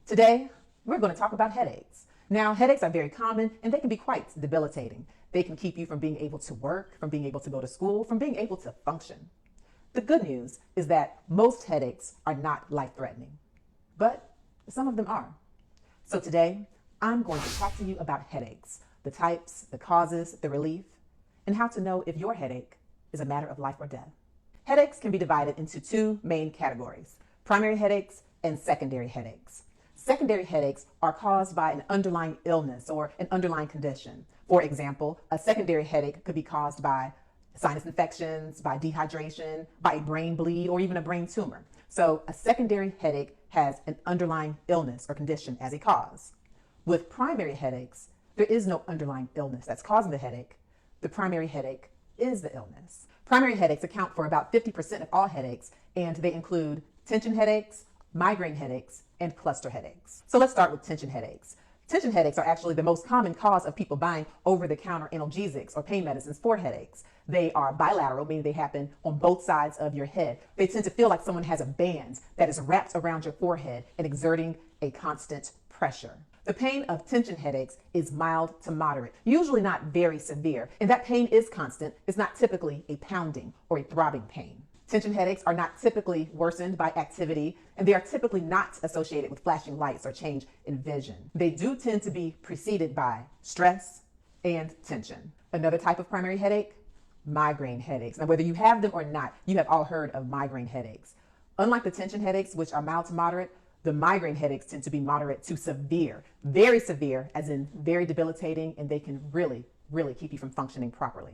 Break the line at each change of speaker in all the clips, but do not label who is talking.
Today, we're going to talk about headaches. Now, headaches are very common and they can be quite debilitating. They can keep you from being able to work, from being able to go to school, from being able to function. The good news is that most headaches are not life-threatening, but some of them are. So today, I'm going to talk to you about headaches, the types, the causes, the relief, and how to know if your headache is a matter of life or death. Headaches can be divided into two main categories: primary headaches and secondary headaches. Secondary headaches are caused by an underlying illness or an underlying condition. For example, a secondary headache could be caused by sinus infections, by dehydration, by a brain bleed, or even a brain tumor. So a secondary headache has an underlying illness or condition as a cause. With primary headaches, there is no underlying illness that's causing the headache. The primary headache is the illness. Primary headaches account for about 50% of all headaches, and they include tension headaches, migraine headaches, and cluster headaches. So let's start with tension headaches. Tension headaches are actually the most common cause of people buying over-the-counter analgesics or pain medicines for headaches. They are bilateral, meaning they happen on both sides of your head. They tend to feel like someone has a band that is wrapped around your forehead and exerting a constant pressure. The pain of tension headaches is mild to moderate, usually not very severe, and that pain is constant. It's not typically a pounding or a throbbing pain. Tension headaches are not typically worsened by activity, and they are typically not associated with flashing lights or change in vision. They do tend to be preceded by stress and tension. Another type of primary headache, migraine headaches. Now, whether you have them or not, you have all heard of migraine headaches. Unlike the tension headaches, which are mild to moderate, the migraine headaches tend to be moderate to severe, very severe, as in very debilitating, and they can really keep you from functioning properly.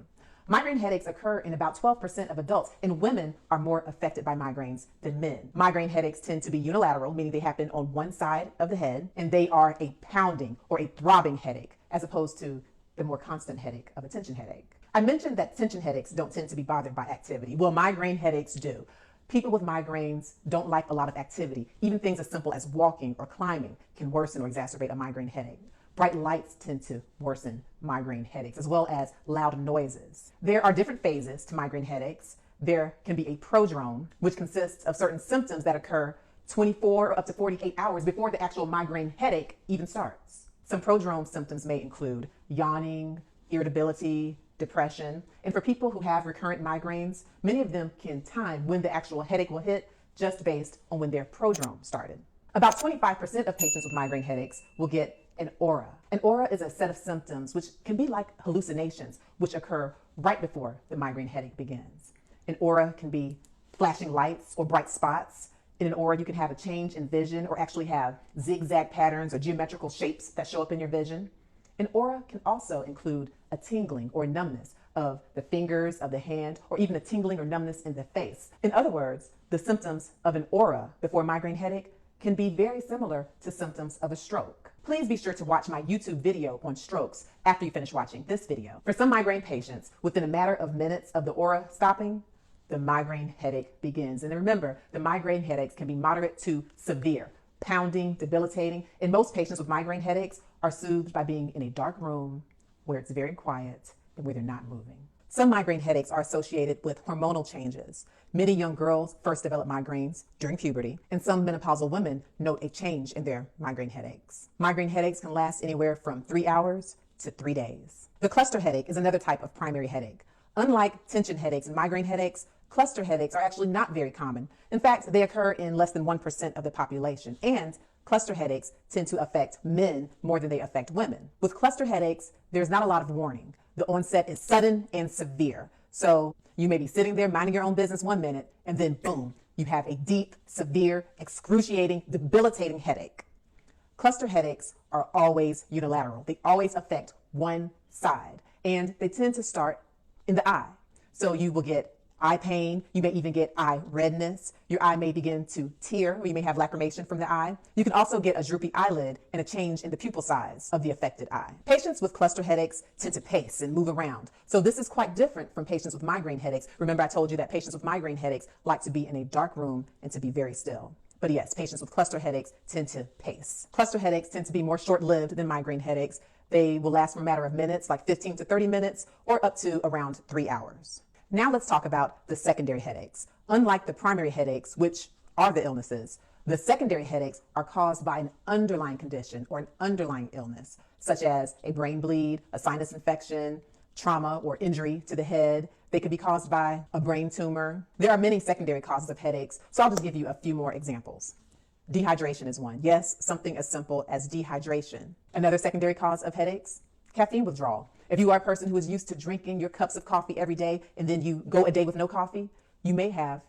Migraine headaches occur in about 12% of adults, and women are more affected by migraines than men. Migraine headaches tend to be unilateral, meaning they happen on one side of the head, and they are a pounding or a throbbing headache, as opposed to the more constant headache of a tension headache. I mentioned that tension headaches don't tend to be bothered by activity. Well, migraine headaches do. People with migraines don't like a lot of activity. Even things as simple as walking or climbing can worsen or exacerbate a migraine headache. Bright lights tend to worsen migraine headaches, as well as loud noises. There are different phases to migraine headaches. There can be a prodrome, which consists of certain symptoms that occur 24 or up to 48 hours before the actual migraine headache even starts. Some prodrome symptoms may include yawning, irritability, depression. And for people who have recurrent migraines, many of them can time when the actual headache will hit just based on when their prodrome started. About 25% of patients with migraine headaches will get an aura. An aura is a set of symptoms which can be like hallucinations, which occur right before the migraine headache begins. An aura can be flashing lights or bright spots. In an aura, you can have a change in vision or actually have zigzag patterns or geometrical shapes that show up in your vision. An aura can also include a tingling or numbness of the fingers, of the hand, or even a tingling or numbness in the face. In other words, the symptoms of an aura before a migraine headache can be very similar to symptoms of a stroke. Please be sure to watch my YouTube video on strokes after you finish watching this video. For some migraine patients, within a matter of minutes of the aura stopping, the migraine headache begins. And remember, the migraine headaches can be moderate to severe, pounding, debilitating, and most patients with migraine headaches are soothed by being in a dark room where it's very quiet and where they're not moving. Some migraine headaches are associated with hormonal changes. Many young girls first develop migraines during puberty, and some menopausal women note a change in their migraine headaches. Migraine headaches can last anywhere from 3 hours to 3 days. The cluster headache is another type of primary headache. Unlike tension headaches and migraine headaches, cluster headaches are actually not very common. In fact, they occur in less than 1% of the population, and cluster headaches tend to affect men more than they affect women. With cluster headaches, there's not a lot of warning. The onset is sudden and severe. So you may be sitting there minding your own business 1 minute, and then boom, you have a deep, severe, excruciating, debilitating headache. Cluster headaches are always unilateral. They always affect one side, and they tend to start in the eye. So you will get eye pain. You may even get eye redness. Your eye may begin to tear, or you may have lacrimation from the eye. You can also get a droopy eyelid and a change in the pupil size of the affected eye. Patients with cluster headaches tend to pace and move around. So this is quite different from patients with migraine headaches. Remember, I told you that patients with migraine headaches like to be in a dark room and to be very still. But yes, patients with cluster headaches tend to pace. Cluster headaches tend to be more short-lived than migraine headaches. They will last for a matter of minutes, like 15 to 30 minutes, or up to around 3 hours. Now let's talk about the secondary headaches. Unlike the primary headaches, which are the illnesses, The secondary headaches are caused by an underlying condition or an underlying illness, such as a brain bleed, a sinus infection, trauma or injury to the head. They could be caused by a brain tumor. There are many secondary causes of headaches, so I'll just give you a few more examples. Dehydration is one. Yes, something as simple as dehydration. Another secondary cause of headaches, caffeine withdrawal. If you are a person who is used to drinking your cups of coffee every day and then you go a day with no coffee, you may have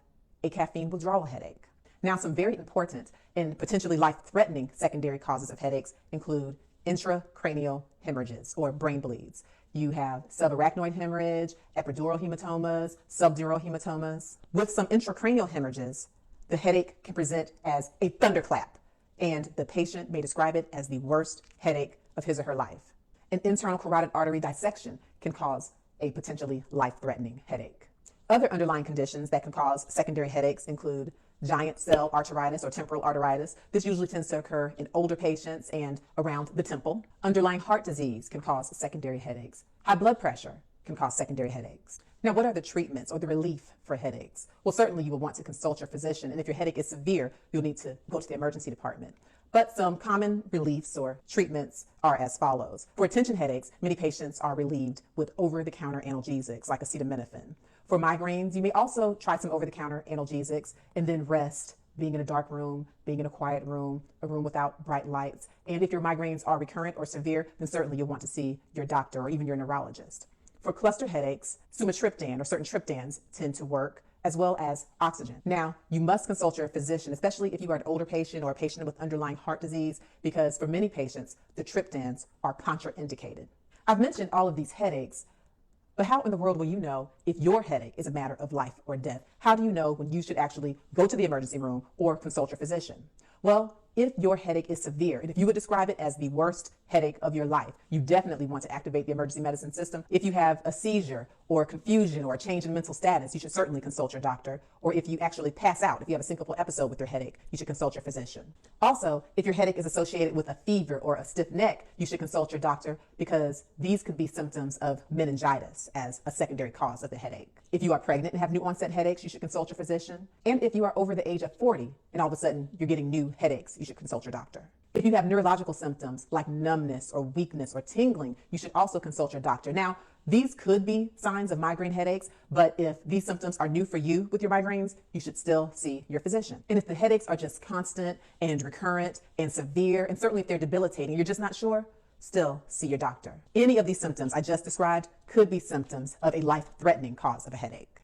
a caffeine withdrawal headache. Now, some very important and potentially life-threatening secondary causes of headaches include intracranial hemorrhages or brain bleeds. You have subarachnoid hemorrhage, epidural hematomas, subdural hematomas. With some intracranial hemorrhages, the headache can present as a thunderclap, and the patient may describe it as the worst headache of his or her life. An internal carotid artery dissection can cause a potentially life-threatening headache. Other underlying conditions that can cause secondary headaches include giant cell arteritis or temporal arteritis. This usually tends to occur in older patients and around the temple. Underlying heart disease can cause secondary headaches. High blood pressure can cause secondary headaches. Now, what are the treatments or the relief for headaches? Well, certainly you will want to consult your physician, and if your headache is severe, you'll need to go to the emergency department. But some common reliefs or treatments are as follows. For attention headaches, many patients are relieved with over-the-counter analgesics like acetaminophen. For migraines, you may also try some over-the-counter analgesics and then rest, being in a dark room, being in a quiet room, a room without bright lights. And if your migraines are recurrent or severe, then certainly you'll want to see your doctor or even your neurologist. For cluster headaches, sumatriptan or certain triptans tend to work, as well as oxygen. Now, you must consult your physician, especially if you are an older patient or a patient with underlying heart disease, because for many patients, the triptans are contraindicated. I've mentioned all of these headaches, but how in the world will you know if your headache is a matter of life or death? How do you know when you should actually go to the emergency room or consult your physician? Well, if your headache is severe, and if you would describe it as the worst headache of your life, you definitely want to activate the emergency medicine system. If you have a seizure or confusion or a change in mental status, you should certainly consult your doctor. Or if you actually pass out, if you have a syncopal episode with your headache, you should consult your physician. Also, if your headache is associated with a fever or a stiff neck, you should consult your doctor because these could be symptoms of meningitis as a secondary cause of the headache. If you are pregnant and have new onset headaches, you should consult your physician. And if you are over the age of 40 and all of a sudden you're getting new headaches, you should consult your doctor. If you have neurological symptoms like numbness or weakness or tingling, you should also consult your doctor. Now, these could be signs of migraine headaches, but if these symptoms are new for you with your migraines, you should still see your physician. And if the headaches are just constant and recurrent and severe, and certainly if they're debilitating, you're just not sure, still see your doctor. Any of these symptoms I just described could be symptoms of a life-threatening cause of a headache.